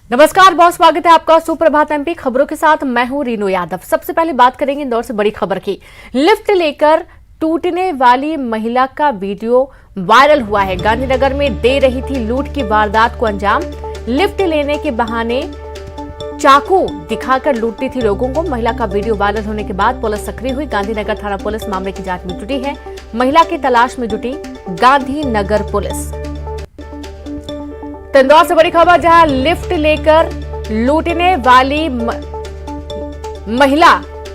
नमस्कार, बहुत स्वागत है आपका सुप्रभात एमपी खबरों के साथ। मैं हूं रीनू यादव। सबसे पहले बात करेंगे इंदौर से बड़ी खबर की। लिफ्ट लेकर टूटने वाली महिला का वीडियो वायरल हुआ है। गांधीनगर में दे रही थी लूट की वारदात को अंजाम। लिफ्ट लेने के बहाने चाकू दिखाकर लूटती थी लोगों को। महिला का वीडियो वायरल होने के बाद पुलिस सक्रिय हुई। गांधीनगर थाना पुलिस मामले की जांच में जुटी है। महिला की तलाश में जुटी गांधीनगर पुलिस। इंदौर से बड़ी खबर, जहां लिफ्ट लेकर लूटने वाली महिला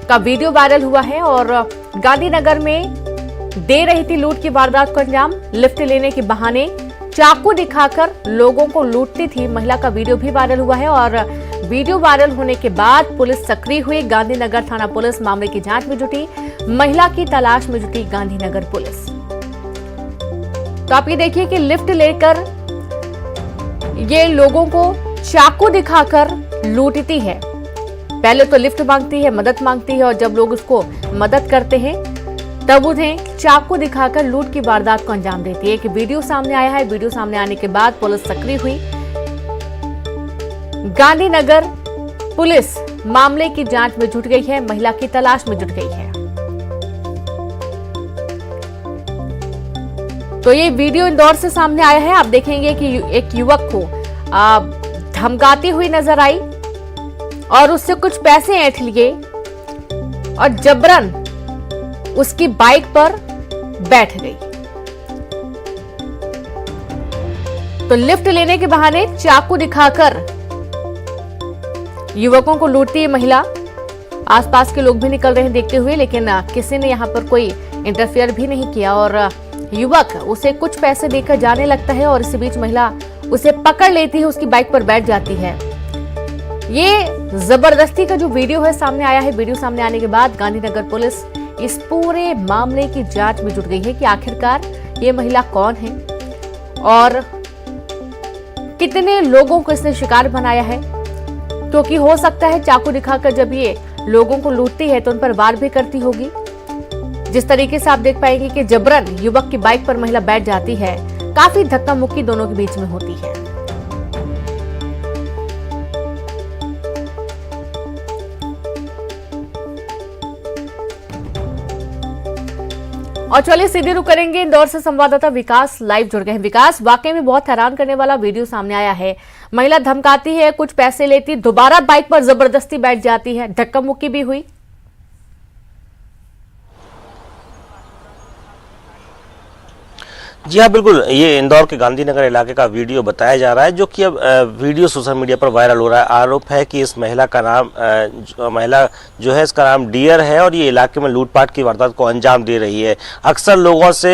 का वीडियो वायरल हुआ है और गांधीनगर में दे रही थी लूट की वारदात को अंजाम। लिफ्ट लेने के बहाने चाकू दिखाकर लोगों को लूटती थी महिला का वीडियो भी वायरल हुआ है और वीडियो वायरल होने के बाद पुलिस सक्रिय हुई। गांधीनगर थाना पुलिस मामले की जांच में जुटी। महिला की तलाश में जुटी गांधीनगर पुलिस। तो आप ये देखिए कि लिफ्ट लेकर ये लोगों को चाकू दिखाकर लूटती है। पहले तो लिफ्ट मांगती है, मदद मांगती है और जब लोग उसको मदद करते हैं तब उन्हें चाकू दिखाकर लूट की वारदात को अंजाम देती है। एक वीडियो सामने आया है। वीडियो सामने आने के बाद पुलिस सक्रिय हुई। गांधीनगर पुलिस मामले की जांच में जुट गई है, महिला की तलाश में जुट गई है। तो ये वीडियो इंदौर से सामने आया है। आप देखेंगे कि एक युवक को धमकाती हुई नजर आई और उससे कुछ पैसे ऐंठ लिए और जबरन उसकी बाइक पर बैठ गई। तो लिफ्ट लेने के बहाने चाकू दिखाकर युवकों को लूटती है महिला। आसपास के लोग भी निकल रहे हैं देखते हुए, लेकिन किसी ने यहां पर कोई इंटरफेयर भी नहीं किया और युवक उसे कुछ पैसे देकर जाने लगता है और इसी बीच महिला उसे पकड़ लेती है, उसकी बाइक पर बैठ जाती है। ये जबरदस्ती का जो वीडियो है सामने आया है। वीडियो सामने आने के बाद गांधीनगर पुलिस इस पूरे मामले की जांच में जुट गई है कि आखिरकार ये महिला कौन है और कितने लोगों को इसने शिकार बनाया है। क्योंकि हो सकता है चाकू दिखाकर जब ये लोगों को लूटती है तो उन पर वार भी करती होगी। जिस तरीके से आप देख पाएंगे कि जबरन युवक की बाइक पर महिला बैठ जाती है, काफी धक्का मुक्की दोनों के बीच में होती है। और चलिए सीधे रुक करेंगे इंदौर से। संवाददाता विकास लाइव जुड़ गए हैं। विकास, वाकई में बहुत हैरान करने वाला वीडियो सामने आया है। महिला धमकाती है, कुछ पैसे लेती, दोबारा बाइक पर जबरदस्ती बैठ जाती है, धक्का मुक्की भी हुई। जी हाँ, बिल्कुल। ये इंदौर के गांधीनगर इलाके का वीडियो बताया जा रहा है, जो कि अब वीडियो सोशल मीडिया पर वायरल हो रहा है। आरोप है कि इस महिला का नाम महिला जो है इसका नाम डियर है और ये इलाके में लूटपाट की वारदात को अंजाम दे रही है। अक्सर लोगों से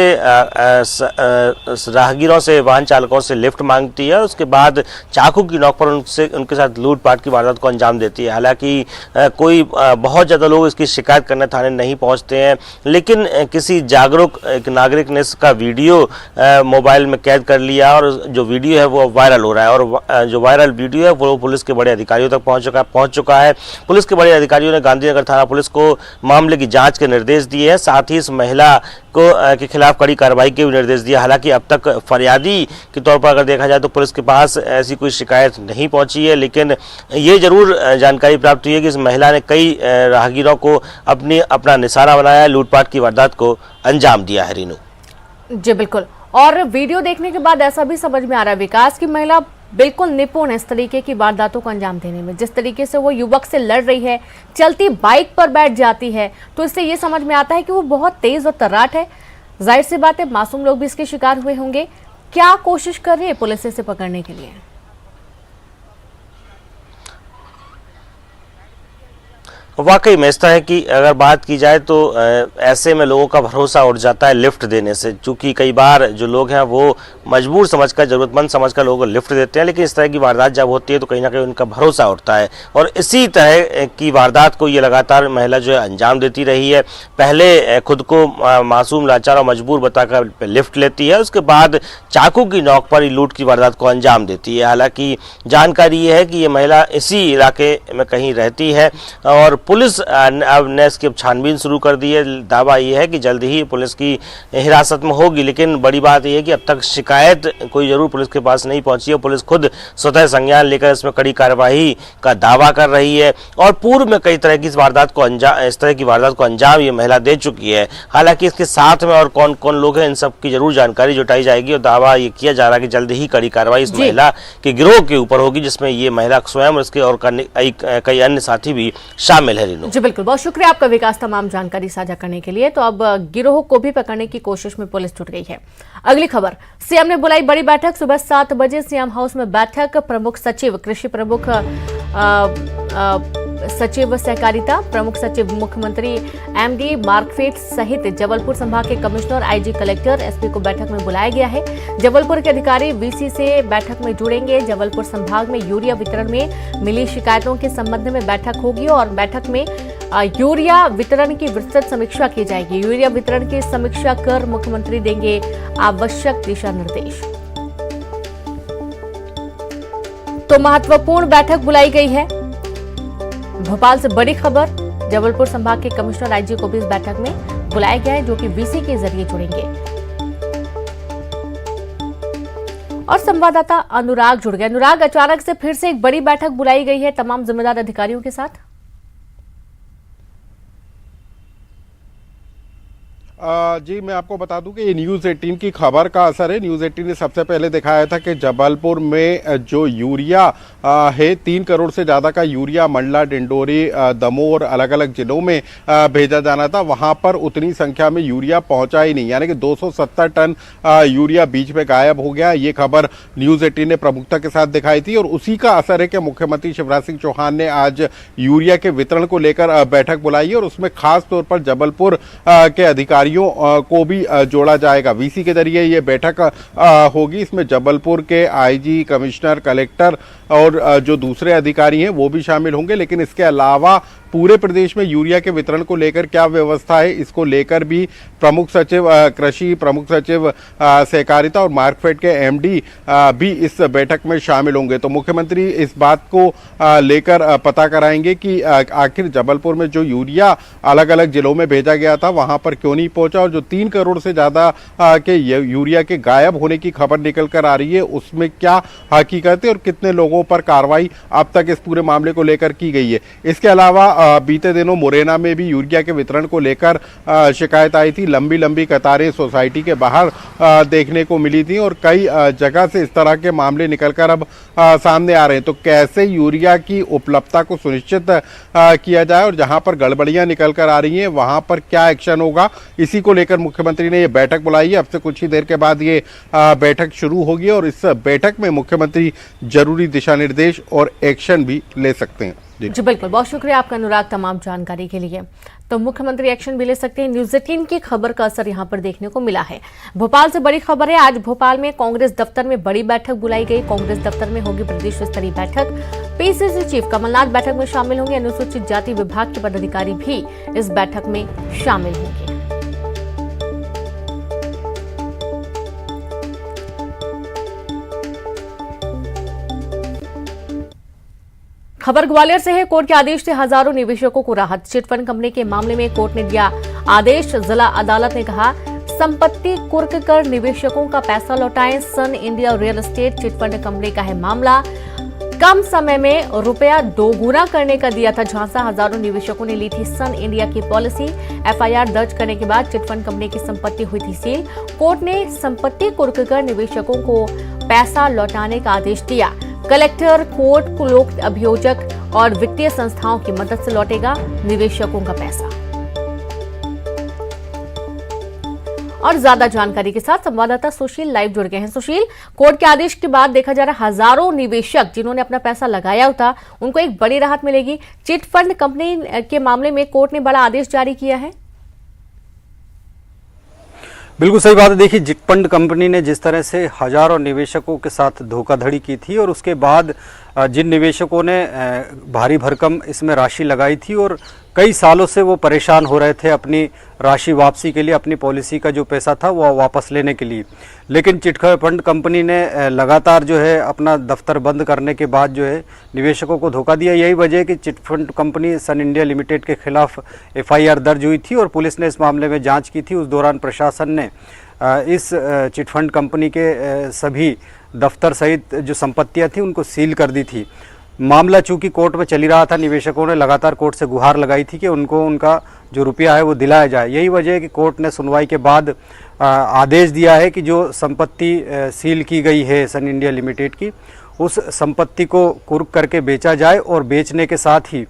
राहगीरों से, वाहन चालकों से लिफ्ट मांगती है और उसके बाद चाकू की नोक पर उनके साथ लूटपाट की वारदात को अंजाम देती है। हालांकि कोई बहुत ज़्यादा लोग इसकी शिकायत करने थाने नहीं पहुँचते हैं, लेकिन किसी जागरूक एक नागरिक ने इसका वीडियो मोबाइल में कैद कर लिया और जो वीडियो है वो वायरल हो रहा है। और जो वायरल वीडियो है वो पुलिस के बड़े अधिकारियों तक पहुंच चुका है। पुलिस के बड़े अधिकारियों ने गांधीनगर थाना पुलिस को मामले की जांच के निर्देश दिए हैं। साथ ही इस महिला के खिलाफ कड़ी कार्रवाई के भी निर्देश दिए। हालांकि अब तक फरियादी के तौर पर अगर देखा जाए तो पुलिस के पास ऐसी कोई शिकायत नहीं पहुंची है, लेकिन ये जरूर जानकारी प्राप्त हुई है कि इस महिला ने कई राहगीरों को अपना निशाना बनाया, लूटपाट की वारदात को अंजाम दिया है। रीनू जी बिल्कुल। और वीडियो देखने के बाद ऐसा भी समझ में आ रहा है विकास की महिला बिल्कुल निपुण है इस तरीके की वारदातों को अंजाम देने में। जिस तरीके से वो युवक से लड़ रही है, चलती बाइक पर बैठ जाती है, तो इससे ये समझ में आता है कि वो बहुत तेज और तर्राट है। जाहिर सी बात है मासूम लोग भी इसके शिकार हुए होंगे। क्या कोशिश कर रही है पुलिस इसे पकड़ने के लिए? वाकई में इस तरह की अगर बात की जाए तो ऐसे में लोगों का भरोसा उठ जाता है लिफ्ट देने से। चूंकि कई बार जो लोग हैं वो मजबूर समझकर, जरूरतमंद समझकर लोगों को लिफ्ट देते हैं, लेकिन इस तरह की वारदात जब होती है तो कहीं ना कहीं उनका भरोसा उठता है। और इसी तरह की वारदात को ये लगातार महिला जो है अंजाम देती रही है। पहले खुद को मासूम, लाचार और मजबूर बताकर लिफ्ट लेती है, उसके बाद चाकू की नोक पर लूट की वारदात को अंजाम देती है। हालांकि जानकारी ये है कि ये महिला इसी इलाके में कहीं रहती है और पुलिस ने इसकी अब छानबीन शुरू कर दी है। दावा ये है कि जल्द ही पुलिस की हिरासत में होगी, लेकिन बड़ी बात यह है कि अब तक शिकायत कोई जरूर पुलिस के पास नहीं पहुंची है। पुलिस खुद स्वतः संज्ञान लेकर इसमें कड़ी कार्रवाई का दावा कर रही है और पूर्व में कई तरह की इस तरह की वारदात को अंजाम ये महिला दे चुकी है। हालांकि इसके साथ में और कौन कौन लोग हैं इन सब की जरूर जानकारी जुटाई जाएगी और दावा ये किया जा रहा है कि जल्द ही कड़ी कार्रवाई इस महिला के गिरोह के ऊपर होगी, जिसमें ये महिला स्वयं और इसके और कई अन्य साथी भी शामिल है। रीनू जी बिल्कुल, बहुत शुक्रिया आपका विकास तमाम जानकारी साझा करने के लिए। तो अब गिरोह को भी पकड़ने की कोशिश में पुलिस जुट गई है। अगली खबर, सीएम ने बुलाई बड़ी बैठक, सुबह 7 बजे सीएम हाउस में बैठक। प्रमुख सचिव कृषि, प्रमुख सचिव सहकारिता, प्रमुख सचिव मुख्यमंत्री, एमडी मार्कफेट सहित जबलपुर संभाग के कमिश्नर, आईजी, कलेक्टर, एसपी को बैठक में बुलाया गया है। जबलपुर के अधिकारी वीसी से बैठक में जुड़ेंगे। जबलपुर संभाग में यूरिया वितरण में मिली शिकायतों के संबंध में बैठक होगी और बैठक में यूरिया वितरण की विस्तृत समीक्षा की जाएगी। यूरिया वितरण की समीक्षा कर मुख्यमंत्री देंगे आवश्यक दिशा निर्देश। तो महत्वपूर्ण बैठक बुलाई गई है। भोपाल से बड़ी खबर, जबलपुर संभाग के कमिश्नर, आईजी को भी इस बैठक में बुलाया गया है, जो कि वीसी के जरिए जुड़ेंगे। और संवाददाता अनुराग जुड़ गए। अनुराग, अचानक से फिर से एक बड़ी बैठक बुलाई गई है तमाम जिम्मेदार अधिकारियों के साथ। जी, मैं आपको बता दूं कि ये न्यूज़ 18 की खबर का असर है। न्यूज़ 18 ने सबसे पहले दिखाया था कि जबलपुर में जो यूरिया है, 3 करोड़ से ज़्यादा का यूरिया मंडला, डिंडोरी, दमोह और अलग अलग जिलों में भेजा जाना था। वहां पर उतनी संख्या में यूरिया पहुंचा ही नहीं, यानी कि 270 टन यूरिया बीच में गायब हो गया। ये खबर न्यूज़ 18 ने प्रमुखता के साथ दिखाई थी और उसी का असर है कि मुख्यमंत्री शिवराज सिंह चौहान ने आज यूरिया के वितरण को लेकर बैठक बुलाई है और उसमें खास तौर पर जबलपुर के अधिकारी को भी जोड़ा जाएगा। वीसी के जरिए ये बैठक होगी। इसमें जबलपुर के आईजी, कमिश्नर, कलेक्टर और जो दूसरे अधिकारी हैं वो भी शामिल होंगे। लेकिन इसके अलावा पूरे प्रदेश में यूरिया के वितरण को लेकर क्या व्यवस्था है, इसको लेकर भी प्रमुख सचिव कृषि, प्रमुख सचिव सहकारिता और मार्कफेड के एमडी भी इस बैठक में शामिल होंगे। तो मुख्यमंत्री इस बात को लेकर पता कराएंगे कि आखिर जबलपुर में जो यूरिया अलग अलग जिलों में भेजा गया था वहां पर क्यों नहीं पहुंचा और जो 3 करोड़ से ज्यादा के यूरिया के गायब होने की खबर निकल कर आ रही है उसमें क्या हकीकत है और कितने लोगों पर कार्रवाई अब तक इस पूरे मामले को लेकर की गई है। इसके अलावा बीते दिनों मुरैना में भी यूरिया के वितरण को लेकर शिकायत आई थी। लंबी लंबी कतारें सोसाइटी के बाहर देखने को मिली थी और कई जगह से इस तरह के मामले निकलकर अब सामने आ रहे हैं। तो कैसे यूरिया की उपलब्धता को सुनिश्चित किया जाए और जहां पर गड़बड़ियां निकल कर आ रही हैं वहां पर क्या एक्शन होगा, इसी को लेकर मुख्यमंत्री ने ये बैठक बुलाई है। अब से कुछ ही देर के बाद ये बैठक शुरू होगी और इस बैठक में मुख्यमंत्री जरूरी दिशा निर्देश और एक्शन भी ले सकते हैं। जी बिल्कुल, बहुत शुक्रिया आपका अनुराग तमाम जानकारी के लिए। तो मुख्यमंत्री एक्शन भी ले सकते हैं। न्यूज़ 18 की खबर का असर यहां पर देखने को मिला है। भोपाल से बड़ी खबर है, आज भोपाल में कांग्रेस दफ्तर में बड़ी बैठक बुलाई गई। कांग्रेस दफ्तर में होगी प्रदेश स्तरीय बैठक। पीसीसी चीफ कमलनाथ बैठक में शामिल होंगे। अनुसूचित जाति विभाग के पदाधिकारी भी इस बैठक में शामिल होंगे। खबर ग्वालियर से है। कोर्ट के आदेश से हजारों निवेशकों को राहत। चिटफंड कंपनी के मामले में कोर्ट ने दिया आदेश। जिला अदालत ने कहा, संपत्ति कुर्क कर निवेशकों का पैसा लौटाएं। Sun India real estate chit fund company का है मामला। कम समय में रुपया दोगुना करने का दिया था झांसा। हजारों निवेशकों ने ली थी सन इंडिया की पॉलिसी। एफआईआर दर्ज करने के बाद चिटफंड कंपनी की संपत्ति हुई थी सील। कोर्ट ने संपत्ति कुर्क कर निवेशकों को पैसा लौटाने का आदेश दिया। कलेक्टर, कोर्ट को लोक अभियोजक और वित्तीय संस्थाओं की मदद से लौटेगा निवेशकों का पैसा। और ज्यादा जानकारी के साथ संवाददाता सुशील लाइव जुड़ गए हैं। सुशील, कोर्ट के आदेश के बाद देखा जा रहा है हजारों निवेशक जिन्होंने अपना पैसा लगाया था उनको एक बड़ी राहत मिलेगी। चिटफंड कंपनी के मामले में कोर्ट ने बड़ा आदेश जारी किया है। बिल्कुल सही बात है। देखिए, चिटफंड कंपनी ने जिस तरह से हजारों निवेशकों के साथ धोखाधड़ी की थी और उसके बाद जिन निवेशकों ने भारी भरकम इसमें राशि लगाई थी और कई सालों से वो परेशान हो रहे थे अपनी राशि वापसी के लिए, अपनी पॉलिसी का जो पैसा था वो वापस लेने के लिए। लेकिन चिटफंड कंपनी ने लगातार जो है अपना दफ्तर बंद करने के बाद जो है निवेशकों को धोखा दिया। यही वजह है कि चिटफंड कंपनी सन इंडिया लिमिटेड के खिलाफ FIR दर्ज हुई थी और पुलिस ने इस मामले में जांच की थी। उस दौरान प्रशासन ने इस चिटफंड कंपनी के सभी दफ्तर सहित जो संपत्तियां थी उनको सील कर दी थी। मामला चूंकि कोर्ट में चली रहा था, निवेशकों ने लगातार कोर्ट से गुहार लगाई थी कि उनको उनका जो रुपया है वो दिलाया जाए। यही वजह है कि कोर्ट ने सुनवाई के बाद आदेश दिया है कि जो संपत्ति सील की गई है सन इंडिया लिमिटेड की, उस संपत्ति को कुर्क करके बेचा जाए और बेचने के साथ ही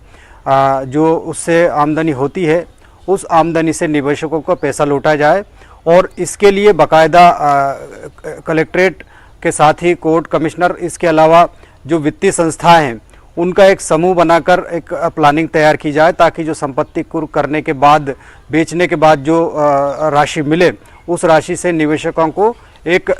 जो उससे आमदनी होती है उस आमदनी से निवेशकों को पैसा लौटा जाए। और इसके लिए बाकायदा कलेक्ट्रेट के साथ ही कोर्ट कमिश्नर, इसके अलावा जो वित्तीय संस्थाएं हैं उनका एक समूह बनाकर एक प्लानिंग तैयार की जाए, ताकि जो संपत्ति कुर्क करने के बाद, बेचने के बाद जो राशि मिले उस राशि से निवेशकों को एक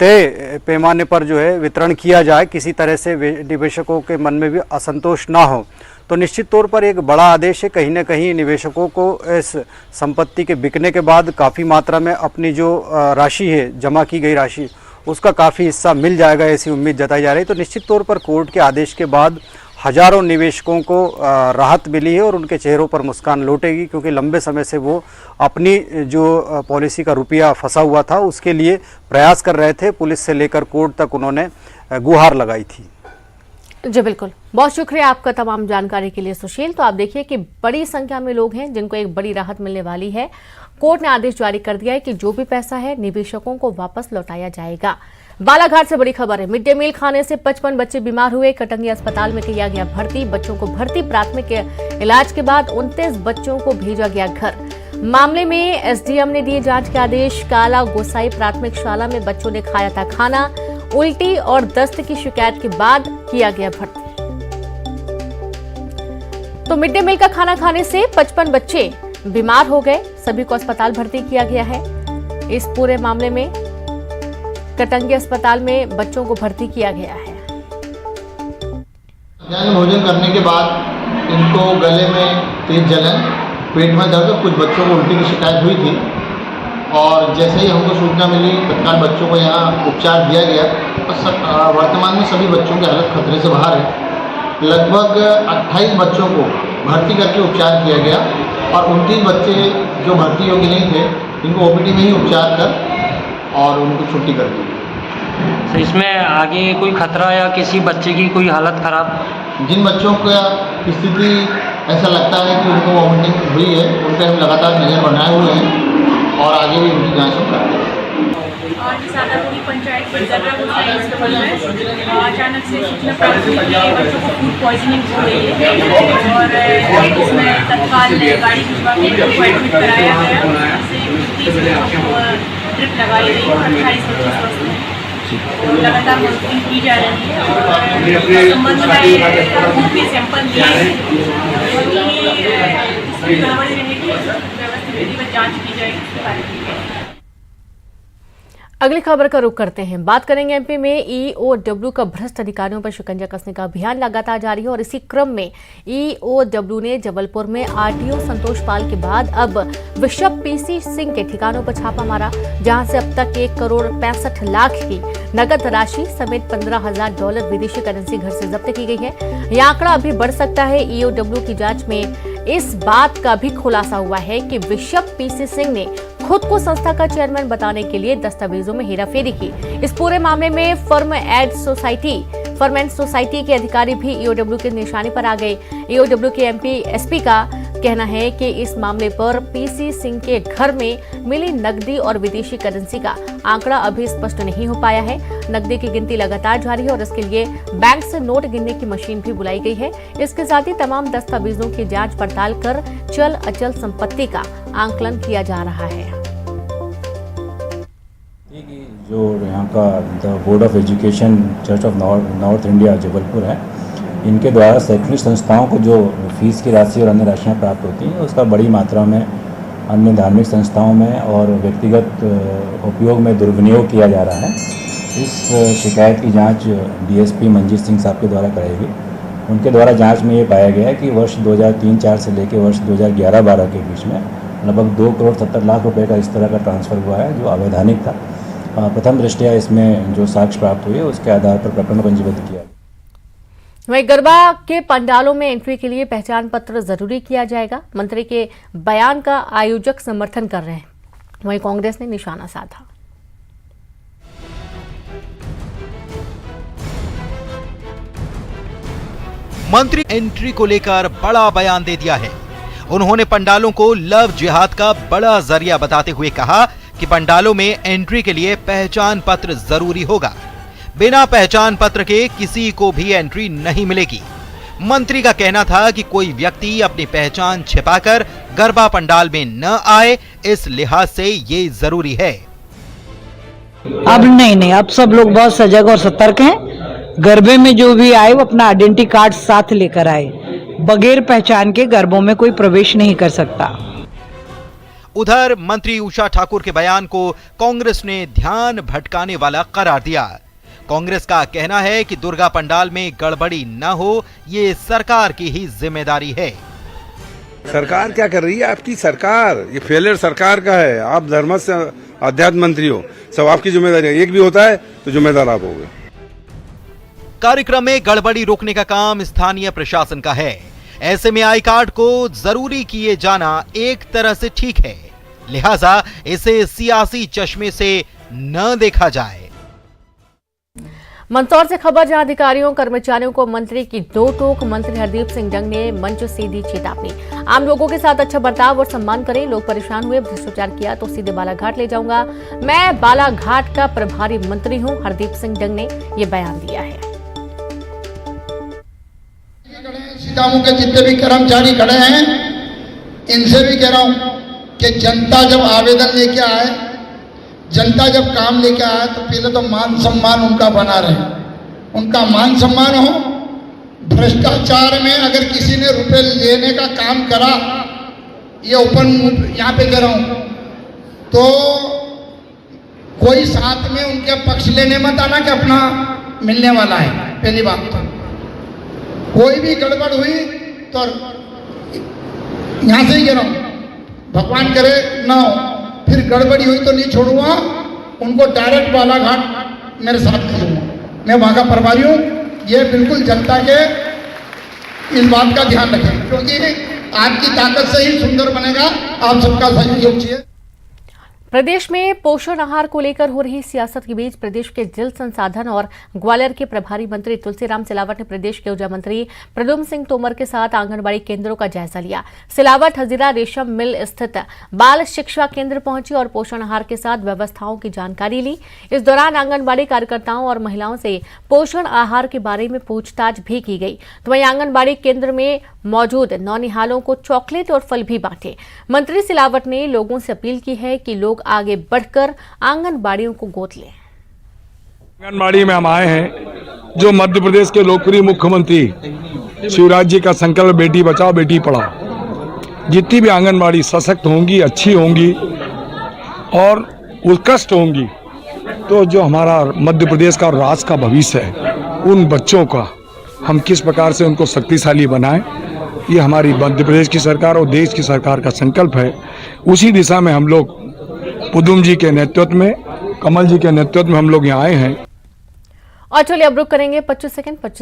तय पैमाने पर जो है वितरण किया जाए, किसी तरह से निवेशकों के मन में भी असंतोष ना हो। तो निश्चित तौर पर एक बड़ा आदेश है। कहीं ना कहीं निवेशकों को इस संपत्ति के बिकने के बाद काफ़ी मात्रा में अपनी जो राशि है, जमा की गई राशि, उसका काफ़ी हिस्सा मिल जाएगा, ऐसी उम्मीद जताई जा रही है। तो निश्चित तौर पर कोर्ट के आदेश के बाद हजारों निवेशकों को राहत मिली है और उनके चेहरों पर मुस्कान लौटेगी, क्योंकि लंबे समय से वो अपनी जो पॉलिसी का रुपया फंसा हुआ था उसके लिए प्रयास कर रहे थे। पुलिस से लेकर कोर्ट तक उन्होंने गुहार लगाई थी। जी बिल्कुल, बहुत शुक्रिया आपका तमाम जानकारी के लिए सुशील। तो आप देखिए कि बड़ी संख्या में लोग हैं जिनको एक बड़ी राहत मिलने वाली है। कोर्ट ने आदेश जारी कर दिया है कि जो भी पैसा है निवेशकों को वापस लौटाया जाएगा। बालाघाट से बड़ी खबर है। मिड डे मील खाने से 55 बच्चे बीमार हुए। कटंगी अस्पताल में किया गया भर्ती। बच्चों को भर्ती, प्राथमिक इलाज के बाद 29 बच्चों को भेजा गया घर। मामले में SDM ने दिए जांच के आदेश। काला गोसाई प्राथमिक शाला में बच्चों ने खाया था खाना। उल्टी और दस्त की शिकायत के बाद किया गया भर्ती। तो मिड डे मील का खाना खाने से 55 बच्चे बीमार हो गए। सभी को अस्पताल भर्ती किया गया है। इस पूरे मामले में कटंगी अस्पताल में बच्चों को भर्ती किया गया है। भोजन करने के बाद इनको गले में तेज जलन, पेट में दर्द, कुछ बच्चों को उल्टी की शिकायत हुई थी और जैसे ही हमको सूचना मिली तत्काल बच्चों को यहाँ उपचार दिया गया। तो वर्तमान में सभी बच्चों की हालत खतरे से बाहर है। लगभग 28 बच्चों को भर्ती करके उपचार किया गया और 29 बच्चे जो भर्ती योग्य नहीं थे इनको OPD में ही उपचार कर और उनको छुट्टी कर दी। तो इसमें आगे कोई खतरा या किसी बच्चे की कोई हालत खराब? जिन बच्चों का स्थिति ऐसा लगता है कि उनको वॉमिटिंग हुई है उन पर हम लगातार नज़र बनाए हुए हैं और आगे भी उनकी जाँच हम करते हैं। और सादापुरी पंचायत के स्कूल में अचानक से सूचना प्राप्त हुई कि बच्चों को फूड पॉइजनिंग हो गई है और इसमें तत्काल गाड़ी भिजवा के उनको एडमिट कराया गया। ड्रिप लगाई गई और 28 बच्चे स्वस्थ हैं। लगातार मॉनिटरिंग की जा रही है और संबंध में खून के सैंपल लिए गड़बड़ी रहेगी व्यवस्थित विधि में जाँच की जाएगी। अगली खबर का रुख करते हैं। बात करेंगे MP में EOW का भ्रष्ट अधिकारियों पर शिकंजा कसने का अभियान लगातार जारी है और इसी क्रम में EOW ने जबलपुर में RTO संतोष पाल के बाद अब बिशप PC सिंह के ठिकानों पर छापा मारा, जहां से अब तक 1 करोड़ 65 लाख की नकद राशि समेत $15,000 विदेशी करेंसी घर से जब्त की गई है। यह आंकड़ा अभी बढ़ सकता है। EOW की जांच में इस बात का भी खुलासा हुआ है कि बिशप PC सिंह ने खुद को संस्था का चेयरमैन बताने के लिए दस्तावेजों में हेराफेरी की। इस पूरे मामले में फर्म एंड सोसाइटी के अधिकारी भी EOW के निशाने पर आ गए। EOW के MP SP का कहना है कि इस मामले पर PC सिंह के घर में मिली नकदी और विदेशी करेंसी का आंकड़ा अभी स्पष्ट नहीं हो पाया है। नकदी की गिनती लगातार जारी है और इसके लिए बैंक से नोट गिनने की मशीन भी बुलाई गई है। इसके साथ ही तमाम दस्तावेजों की जांच पड़ताल कर चल अचल संपत्ति का आंकलन किया जा रहा है। जो यहाँ का the board of education church of north India Jabalpur है, इनके द्वारा शैक्षणिक संस्थाओं को जो फीस की राशि और अन्य राशियाँ प्राप्त होती हैं उसका बड़ी मात्रा में अन्य धार्मिक संस्थाओं में और व्यक्तिगत उपयोग में दुर्विनियोग किया जा रहा है। इस शिकायत की जांच DSP मंजीत सिंह साहब के द्वारा कराई गई उनके द्वारा जांच में ये पाया गया है कि वर्ष 2003-04 से लेकर वर्ष 2011-12 के बीच में लगभग 2,70,00,000 रुपए का इस तरह का ट्रांसफ़र हुआ है जो अवैधानिक था। प्रथम दृष्टया इसमें जो साक्ष्य प्राप्त हुए उसके आधार पर प्रकरण पंजीबद्ध किया। वहीं गरबा के पंडालों में एंट्री के लिए पहचान पत्र जरूरी किया जाएगा। मंत्री के बयान का आयोजक समर्थन कर रहे हैं, वहीं कांग्रेस ने निशाना साधा। मंत्री एंट्री को लेकर बड़ा बयान दे दिया है। उन्होंने पंडालों को लव जिहाद का बड़ा जरिया बताते हुए कहा कि पंडालों में एंट्री के लिए पहचान पत्र जरूरी होगा। बिना पहचान पत्र के किसी को भी एंट्री नहीं मिलेगी। मंत्री का कहना था कि कोई व्यक्ति अपनी पहचान छिपाकर गरबा पंडाल में न आए, इस लिहाज से ये जरूरी है। अब नहीं, अब सब लोग बहुत सजग और सतर्क हैं। गरबे में जो भी आए वो अपना आइडेंटिटी कार्ड साथ लेकर आए। बगैर पहचान के गरबों में कोई प्रवेश नहीं कर सकता। उधर मंत्री उषा ठाकुर के बयान को कांग्रेस ने ध्यान भटकाने वाला करार दिया। कांग्रेस का कहना है कि दुर्गा पंडाल में गड़बड़ी न हो, ये सरकार की ही जिम्मेदारी है। सरकार क्या कर रही है? आपकी सरकार, ये फेलियर सरकार का है। आप धर्म से अध्यात्म मंत्री हो, सब आपकी जिम्मेदारी है। एक भी होता है तो जिम्मेदार आप होगे। कार्यक्रम में गड़बड़ी रोकने का काम स्थानीय प्रशासन का है। ऐसे में आई कार्ड को जरूरी किए जाना एक तरह से ठीक है, लिहाजा इसे सियासी चश्मे से न देखा जाए। मंदसौर से खबर, जहां अधिकारियों कर्मचारियों को मंत्री की दो टोक। मंत्री हरदीप सिंह डंग ने मंच से दी चेतावनी, आम लोगों के साथ अच्छा बर्ताव और सम्मान करें। लोग परेशान हुए, भ्रष्टाचार किया तो सीधे बालाघाट ले जाऊंगा। मैं बालाघाट का प्रभारी मंत्री हूं, हरदीप सिंह डंग ने ये बयान दिया है। सीतामऊ के जितने भी कर्मचारी खड़े हैं, इनसे भी कह रहा हूं कि जनता जब आवेदन लेके आए, जनता जब काम लेके आए तो पहले तो मान सम्मान उनका बना रहे, उनका मान सम्मान हो। भ्रष्टाचार में अगर किसी ने रुपए लेने का काम करा, ये ओपन यहाँ पे कह रहा हूं, तो कोई साथ में उनके पक्ष लेने मत आना कि अपना मिलने वाला है। पहली बात तो कोई भी गड़बड़ हुई तो यहां से ही कह रहा हूं, भगवान करे ना हो, फिर गड़बड़ी हुई तो नहीं छोड़ूंगा, उनको डायरेक्ट बालाघाट मेरे साथ भेजूंगा। मैं वहां का प्रभारी हूं। ये बिल्कुल जनता के इस बात का ध्यान रखें, क्योंकि आपकी ताकत से ही सुंदर बनेगा। आप सबका सहयोग चाहिए। प्रदेश में पोषण आहार को लेकर हो रही सियासत के बीच प्रदेश के जल संसाधन और ग्वालियर के प्रभारी मंत्री तुलसीराम सिलावट ने प्रदेश के ऊर्जा मंत्री प्रद्युम्न सिंह तोमर के साथ आंगनबाड़ी केंद्रों का जायजा लिया। सिलावट हजीरा रेशम मिल स्थित बाल शिक्षा केंद्र पहुंची और पोषण आहार के साथ व्यवस्थाओं की जानकारी ली। इस दौरान आंगनबाड़ी कार्यकर्ताओं और महिलाओं से पोषण आहार के बारे में पूछताछ भी की गई। तो वहीं आंगनबाड़ी केंद्र में मौजूद नौनिहालों को चॉकलेट और फल भी बांटे। मंत्री सिलावट ने लोगों से अपील की है कि लोग आगे बढ़कर आंगनबाड़ियों को गोद लें। आंगनबाड़ी में हम आए हैं, जो मध्य प्रदेश के लोकप्रिय मुख्यमंत्री शिवराज जी का संकल्प बेटी बचाओ बेटी पढ़ाओ। जितनी भी आंगनबाड़ी सशक्त होंगी, अच्छी होंगी और उत्कृष्ट होंगी, तो जो हमारा मध्य प्रदेश का राष्ट्र का भविष्य है, उन बच्चों का हम किस प्रकार से उनको शक्तिशाली बनाएं, ये हमारी मध्य प्रदेश की सरकार और देश की सरकार का संकल्प है। उसी दिशा में हम लोग प्रद्युम्न जी के नेतृत्व में, कमल जी के नेतृत्व में हम लोग यहाँ आए हैं। और चलिए अब रुक करेंगे 25 सेकंड